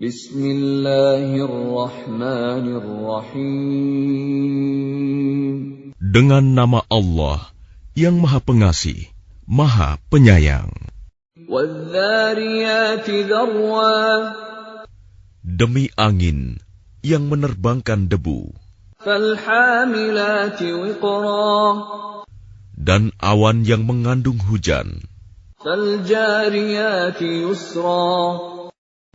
Bismillahirrahmanirrahim. Dengan nama Allah yang Maha Pengasih, Maha Penyayang. Wadh-dhariyati dharwa. Demi angin yang menerbangkan debu. Falhamilati wiqra. Dan awan yang mengandung hujan. Faljariyati yusra.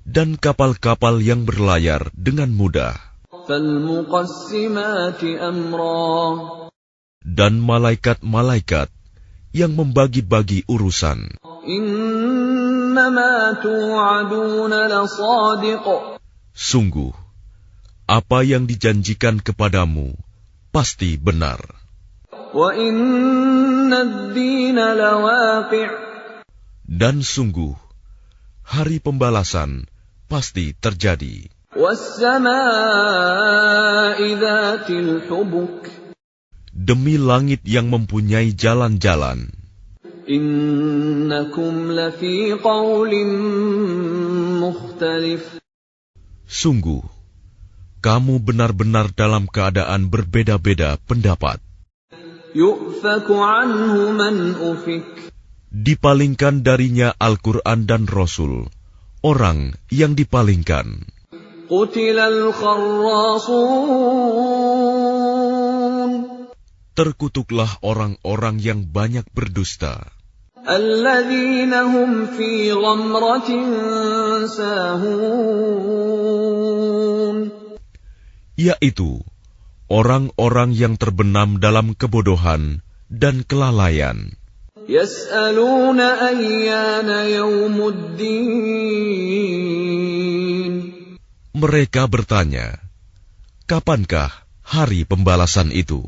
Dan kapal-kapal yang berlayar dengan mudah. Falmuqassimati amra. Dan malaikat-malaikat yang membagi-bagi urusan. Innama tu'aduna lasadiq. Sungguh, apa yang dijanjikan kepadamu pasti benar. Wa inna ad-dina lawaqi'. Dan sungguh, hari pembalasan pasti terjadi. Was-samaa'i dhatil hubuk. Demi langit yang mempunyai jalan-jalan. Innakum lafi qawlin mukhtalif. Sungguh, kamu benar-benar dalam keadaan berbeda-beda pendapat. Yu'faku anhu man ufik. Dipalingkan darinya Al-Quran dan Rasul, orang yang dipalingkan. Qutilal kharrasun. Terkutuklah orang-orang yang banyak berdusta. Alladzina hum fi ghamratin sahun. Yaitu orang-orang yang terbenam dalam kebodohan dan kelalaian. Yas'aluna ayyana yawmuddin. Mereka bertanya, kapankah hari pembalasan itu?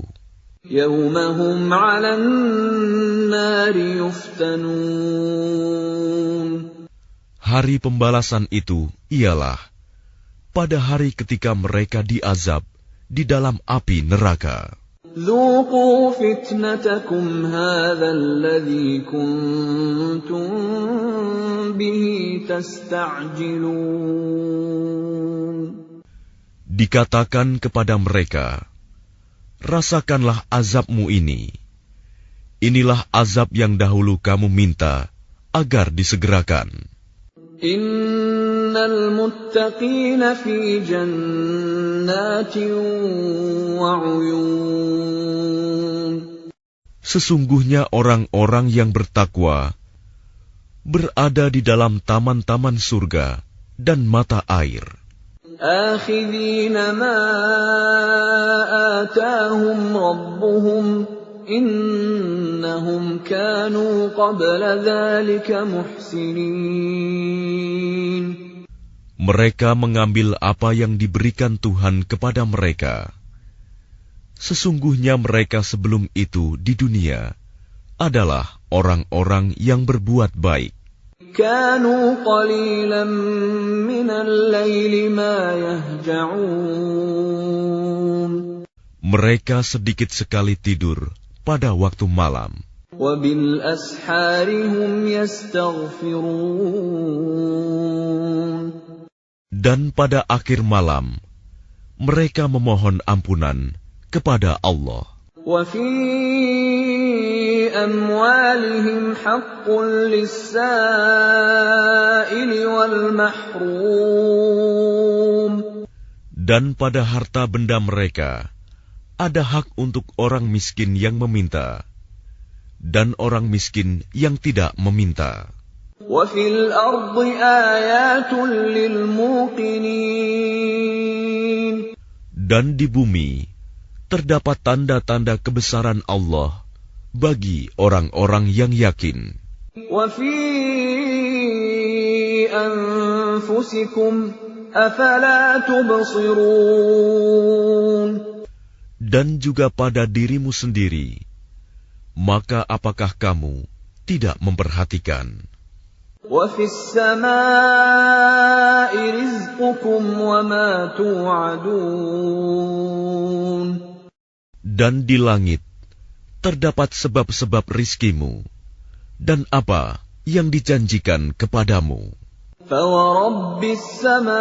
Yawmahum 'alan nari yuftanun. Hari pembalasan itu ialah pada hari ketika mereka diazab di dalam api neraka. Dzuqu fitnatakum hadzal ladzi kuntum bihi tasta'jilun. Dikatakan kepada mereka, rasakanlah azabmu ini. Inilah azab yang dahulu kamu minta agar disegerakan. Innal muttaqina fi jannatin wa 'uyun. Sesungguhnya orang-orang yang bertakwa berada di dalam taman-taman surga dan mata air. Akhidhina ma atahum rabbuhum innahum kanu qabla dhalika muhsinin. Mereka mengambil apa yang diberikan Tuhan kepada mereka. Sesungguhnya mereka sebelum itu di dunia adalah orang-orang yang berbuat baik. Kanu qalilan minal laili ma yahja'un. Mereka sedikit sekali tidur pada waktu malam. Wa bil ashari hum yastaghfirun. Dan pada akhir malam, mereka memohon ampunan kepada Allah. Wa fi amwalihim haqqun lis-sa'ili wal mahrum. Dan pada harta benda mereka, ada hak untuk orang miskin yang meminta, dan orang miskin yang tidak meminta. Wa fil ardi ayatun lil muqinin. Dan di bumi terdapat tanda-tanda kebesaran Allah bagi orang-orang yang yakin. Wa fi anfusikum afala tubsirun. Dan juga pada dirimu sendiri, maka apakah kamu tidak memperhatikan? Wa fis samaa'i rizqukum wa ma tu'adun. Dan di langit terdapat sebab-sebab rizkimu dan apa yang dijanjikan kepadamu. فَوَرَبِّ السَّمَاءِ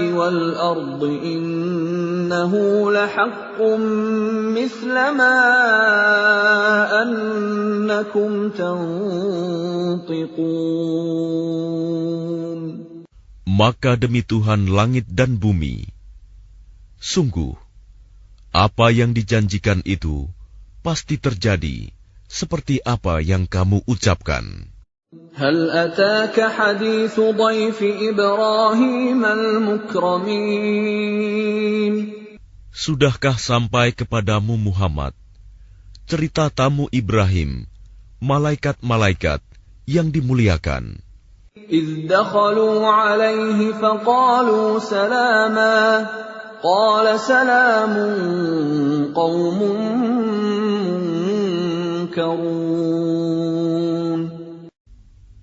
وَالْأَرْضِ إِنَّهُ لَحَقٌّ مِثْلَ مَا أَنَّكُمْ تَنطِقُونَ. Maka demi Tuhan langit dan bumi, sungguh, apa yang dijanjikan itu pasti terjadi seperti apa yang kamu ucapkan. هل أتاك حديث ضيف إبراهيم المكرمين. Sudahkah sampai kepadamu Muhammad cerita tamu Ibrahim, malaikat-malaikat yang dimuliakan? إذ دخلوا عليه فقالوا سلاما قال سلام قوم منكرون.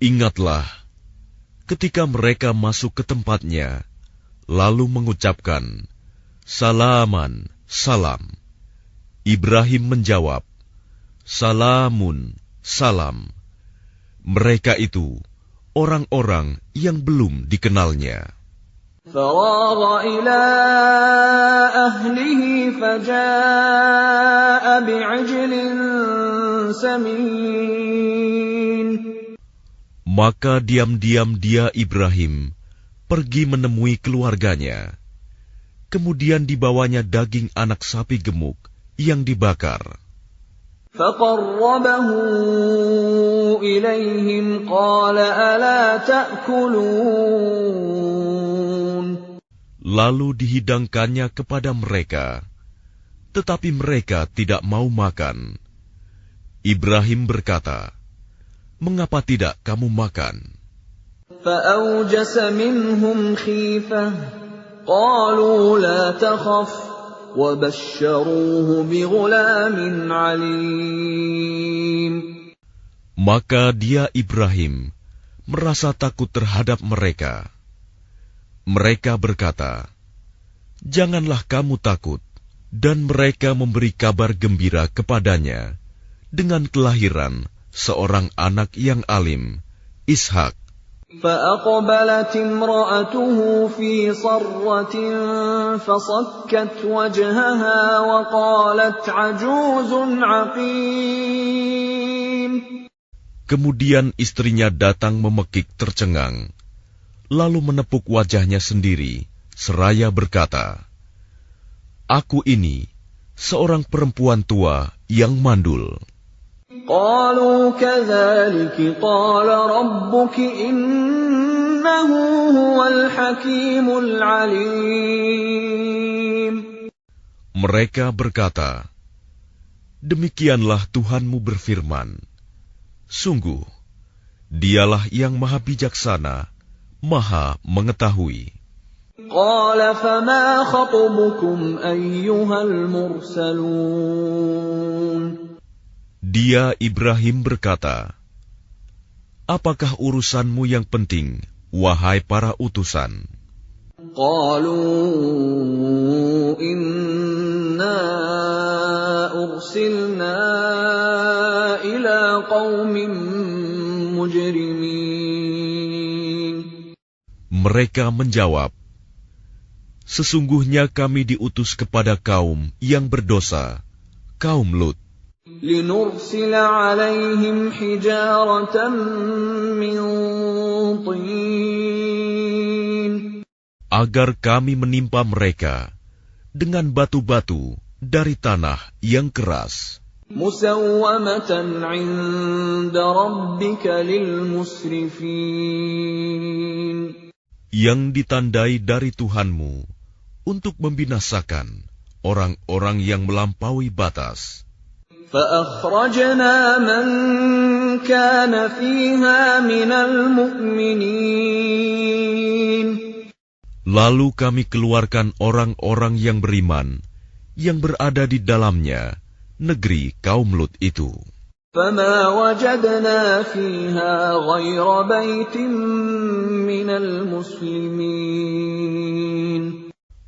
Ingatlah, ketika mereka masuk ke tempatnya, lalu mengucapkan, Salaman, salam. Ibrahim menjawab, Salamun, salam. Mereka itu orang-orang yang belum dikenalnya. فراغ إلى أهله فجاء بعجل سمين. Maka diam-diam dia Ibrahim pergi menemui keluarganya. Kemudian dibawanya daging anak sapi gemuk yang dibakar. فَقَرَّبَهُ إِلَيْهِمْ قَالَ أَلَا تَأْكُلُونَ. Lalu dihidangkannya kepada mereka, tetapi mereka tidak mau makan. Ibrahim berkata, Mengapa tidak kamu makan? فَأَوْجَسَ مِنْهُمْ خِيفَةً قَالُوا لَا تَخَفْ وَبَشَّرُوهُ بِغُلَامٍ عَلِيمٍ. Maka dia Ibrahim merasa takut terhadap mereka. Mereka berkata, Janganlah kamu takut, dan mereka memberi kabar gembira kepadanya dengan kelahiran seorang anak yang alim, Ishak. فَأَقْبَلَتِ امْرَأَتُهُ فِي صَرَّةٍ فَصَكَّتْ وَجْهَهَا وَقَالَتْ عَجُوزٌ عَقِيمٌ. Kemudian istrinya datang memekik tercengang, lalu menepuk wajahnya sendiri, seraya berkata, Aku ini seorang perempuan tua yang mandul. قالوا كذلك قال ربك إنه هو الحكيم العليم. Mereka berkata, Demikianlah Tuhanmu berfirman, Sungguh, Dialah yang maha bijaksana, maha mengetahui. قال فما خطبكم أيها المرسلون. Dia Ibrahim berkata, Apakah urusanmu yang penting, wahai para utusan? قالوا إنا أرسلنا إلى قوم مجرمين. Mereka menjawab, Sesungguhnya kami diutus kepada kaum yang berdosa, kaum Lut. لنرسل عليهم حجارة من طين. Agar kami menimpa mereka dengan batu-batu dari tanah yang keras. مسومة عند ربك للمسرفين. Yang ditandai dari Tuhanmu untuk membinasakan orang-orang yang melampaui batas. فأخرجنا من كان فيها من المؤمنين. Lalu kami keluarkan orang-orang yang beriman yang berada di dalamnya, negeri kaum Lut itu. فما وجدنا فيها غير بيت من المسلمين.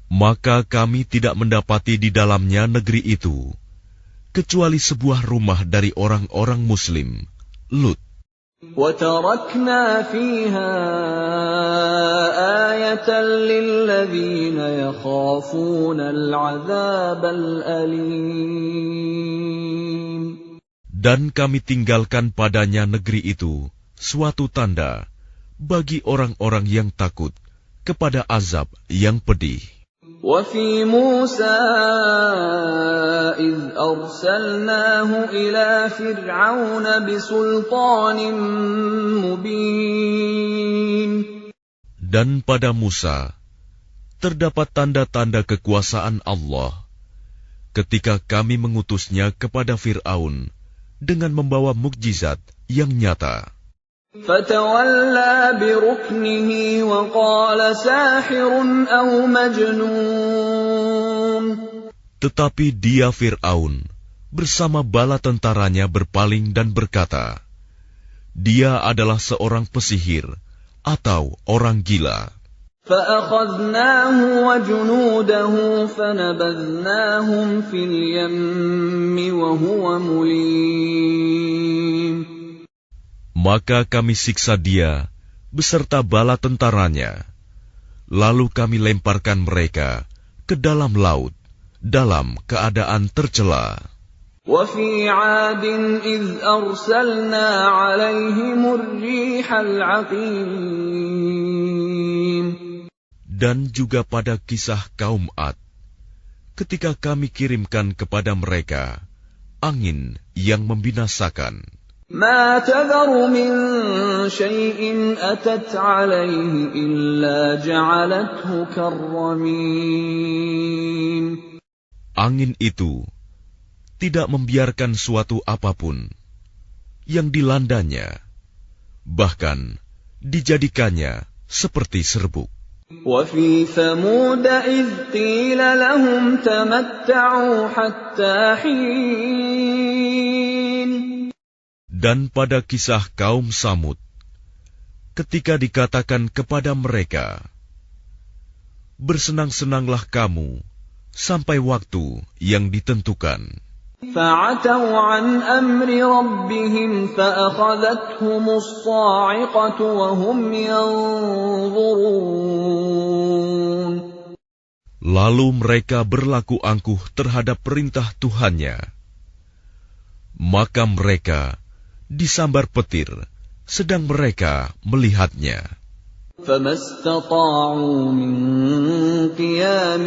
Maka kami tidak mendapati di dalamnya negeri itu kecuali sebuah rumah dari orang-orang Muslim, Lut. وَتَرَكْنَا فِيهَا آيَةً لِّلَّذِينَ يَخَافُونَ الْعَذَابَ الْأَلِيمَ. Dan kami tinggalkan padanya negeri itu suatu tanda bagi orang-orang yang takut kepada azab yang pedih. وَفِي مُوسَىٰ إِذْ أَرْسَلْنَاهُ إِلَىٰ فِرْعَوْنَ بِسُلْطَانٍ مُّبِينٍ. Dan pada Musa terdapat tanda-tanda kekuasaan Allah ketika kami mengutusnya kepada Fir'aun dengan membawa mukjizat yang nyata. فَتَوَلَّىٰ بِرُكْنِهِ وَقَالَ سَاحِرٌ أَوْ مَجْنُونٌ. Tetapi dia Fir'aun bersama bala tentaranya berpaling dan berkata, dia adalah seorang pesihir atau orang gila. فَأَخَذْنَاهُ وَجُنُودَهُ فَنَبَذْنَاهُمْ فِي الْيَمِّ وَهُوَ مُلِيمٌ. Maka kami siksa dia beserta bala tentaranya, lalu kami lemparkan mereka ke dalam laut dalam keadaan tercela. وَفِي عَادٍ إِذْ أَرْسَلْنَا عَلَيْهِمُ الرِّيحَ الْعَقِيمَ. Dan juga pada kisah kaum Ad, ketika kami kirimkan kepada mereka angin yang membinasakan. مَا تَذَرُ مِن شَيْءٍ أَتَتْ عَلَيْهِ إِلَّا جَعَلَتْهُ كَالرَّمِيمِ. Angin itu tidak membiarkan suatu apapun yang dilandanya, bahkan dijadikannya seperti serbuk. وَفِي ثَمُودَ إِذْ قِيلَ لَهُمْ تَمَتَّعُوا حَتَّىٰ حِينٍ. Dan pada kisah kaum Samud, ketika dikatakan kepada mereka, bersenang-senanglah kamu sampai waktu yang ditentukan. فَعَتَوْا عَنْ أَمْرِ رَبِّهِمْ فَأَخَذَتْهُمُ الصَّاعِقَةُ وَهُمْ يَنظُرُونَ. Lalu mereka berlaku angkuh terhadap perintah Tuhannya. Maka mereka disambar petir, sedang mereka melihatnya. فَمَا اسْتَطَاعُوا مِنْ قِيَامٍ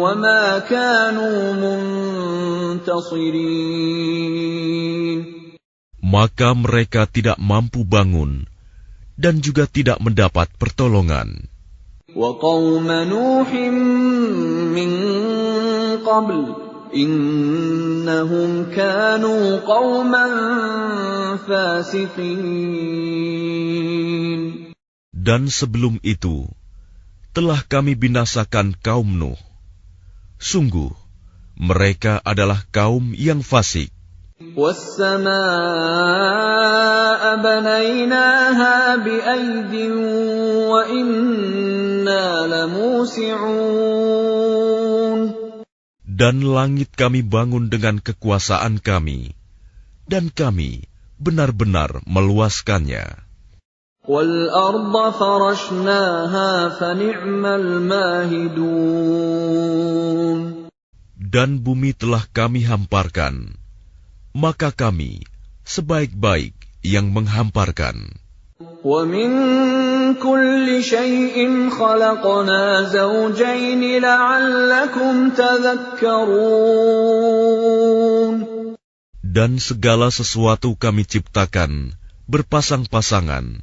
وَمَا كَانُوا مُنْتَصِرِينَ. Maka mereka tidak mampu bangun dan juga tidak mendapat pertolongan. وَقَوْمَ نُوحٍ مِّن قَبْلُ إِنَّهُمْ كَانُوا قَوْمًا فَاسِقِينَ. Dan sebelum itu, telah kami binasakan kaum Nuh. Sungguh, mereka adalah kaum yang fasik. وَالسَّمَاءَ بَنَيْنَاهَا بِأَيْدٍ وَإِنَّا لَمُوسِعُونَ. Dan langit kami bangun dengan kekuasaan kami, dan kami benar-benar meluaskannya. وَالْأَرْضَ فَرَشْنَاهَا فَنِعْمَ الْمَاهِدُونَ. Dan bumi telah kami hamparkan, maka kami sebaik-baik yang menghamparkan. وَمِن كُلِّ شَيْءٍ خَلَقْنَا زَوْجَيْنِ لَعَلَّكُمْ تَذَكَّرُونَ. Dan segala sesuatu kami ciptakan berpasang-pasangan,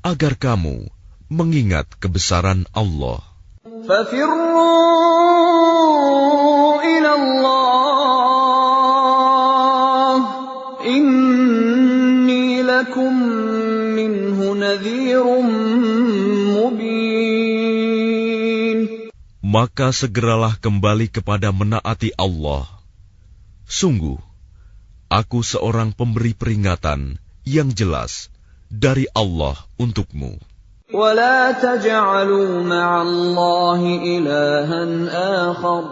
agar kamu mengingat kebesaran Allah. فَفِرُّوا إِلَى اللَّهِ إِنِّي لَكُمْ مِنْهُ نَذِيرٌ مُبِينٌ. Maka segeralah kembali kepada menaati Allah. Sungguh, aku seorang pemberi peringatan yang jelas dari Allah untukmu. وَلَا تَجْعَلُوا مَعَ اللَّهِ إِلَٰهًا آخَرَ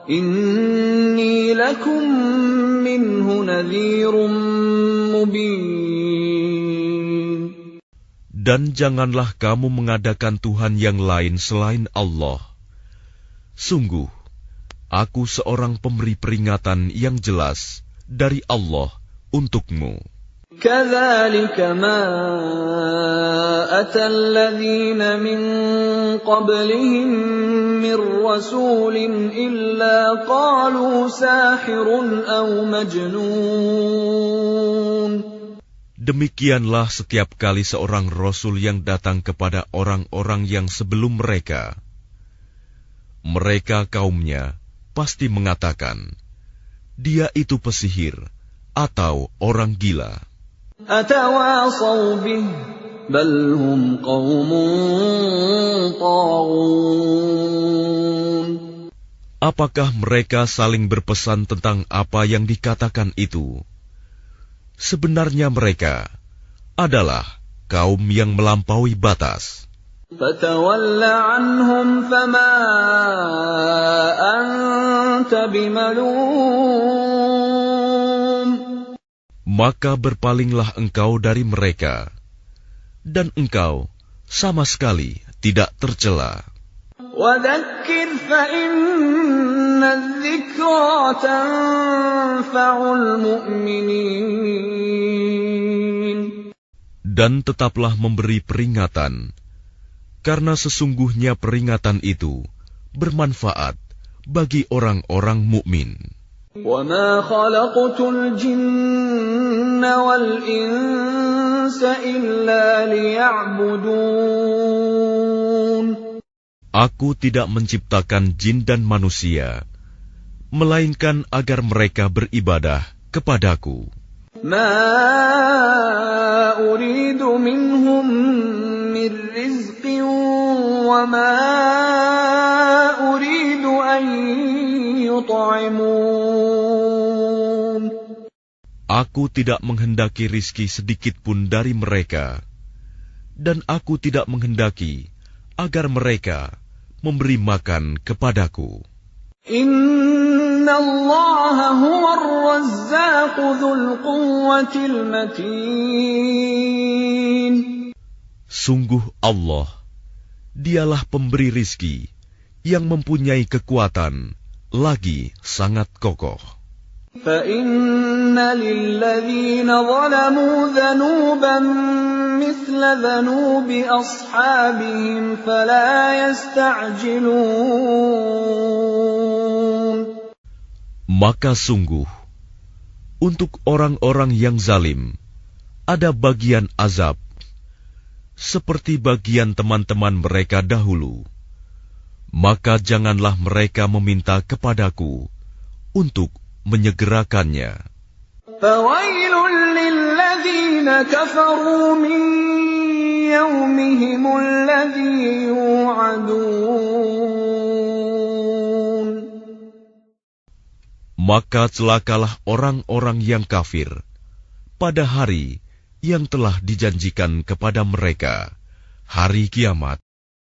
إِنِّي لَكُمْ مِنْهُ نَذِيرٌ مُبِينٌ. Dan janganlah kamu mengadakan Tuhan yang lain selain Allah. Sungguh, aku seorang pemberi peringatan yang jelas dari Allah untukmu. كَذَلِكَ مَا أَتَى الَّذِينَ مِن قَبْلِهِم مِّن رَّسُولٍ إِلَّا قَالُوا سَاحِرٌ أَوْ مَجْنُونٌ. Demikianlah setiap kali seorang rasul yang datang kepada orang-orang yang sebelum mereka, kaumnya pasti mengatakan, dia itu pesihir atau orang gila. أَتَوَاصَوْا بِهِ بَلْ هُمْ قَوْمٌ طَاغُونَ. Apakah mereka saling berpesan tentang apa yang dikatakan itu? Sebenarnya mereka adalah kaum yang melampaui batas. فَتَوَلَّ عَنْهُمْ فَمَا أَنْتَ بِمَلُومٍ. Maka berpalinglah engkau dari mereka, dan engkau sama sekali tidak tercela. وَذَكِّرْ فَإِنَّ الذِّكْرَى تَنفَعُ الْمُؤْمِنِينَ. Dan tetaplah memberi peringatan, karena sesungguhnya peringatan itu bermanfaat bagi orang-orang mukmin. وَمَا خَلَقْتُ الْجِنَّ وَالْإِنسَ إِلَّا لِيَعْبُدُونَ. Aku tidak menciptakan jin dan manusia, melainkan agar mereka beribadah kepadaku. مَا أُرِيدُ مِنْهُمْ مِنْ رِزْقٍ وَمَا أُرِيدُ أَنْ يُطْعِمُونَ. Aku tidak menghendaki rizki sedikit pun dari mereka, dan aku tidak menghendaki agar mereka memberi makan kepadaku. Inna Allah huwa ar-razzaq dzul quwwatil matin. Sungguh Allah, dialah pemberi rizki yang mempunyai kekuatan lagi sangat kokoh. فَإِنَّ لِلَّذِينَ ظَلَمُوا ذَنُوبًا مِثْلَ ذَنُوبِ أَصْحَابِهِمْ فَلَا يَسْتَعْجِلُونَ. Maka sungguh, untuk orang-orang yang zalim, ada bagian azab, seperti bagian teman-teman mereka dahulu. Maka janganlah mereka meminta kepadaku untuk menyegerakannya. فَوَيْلٌ لِلَّذِينَ كَفَرُوا مِنْ يَوْمِهِمُ الَّذِي يُوعَدُونَ. Maka celakalah orang-orang yang kafir pada hari yang telah dijanjikan kepada mereka, hari kiamat.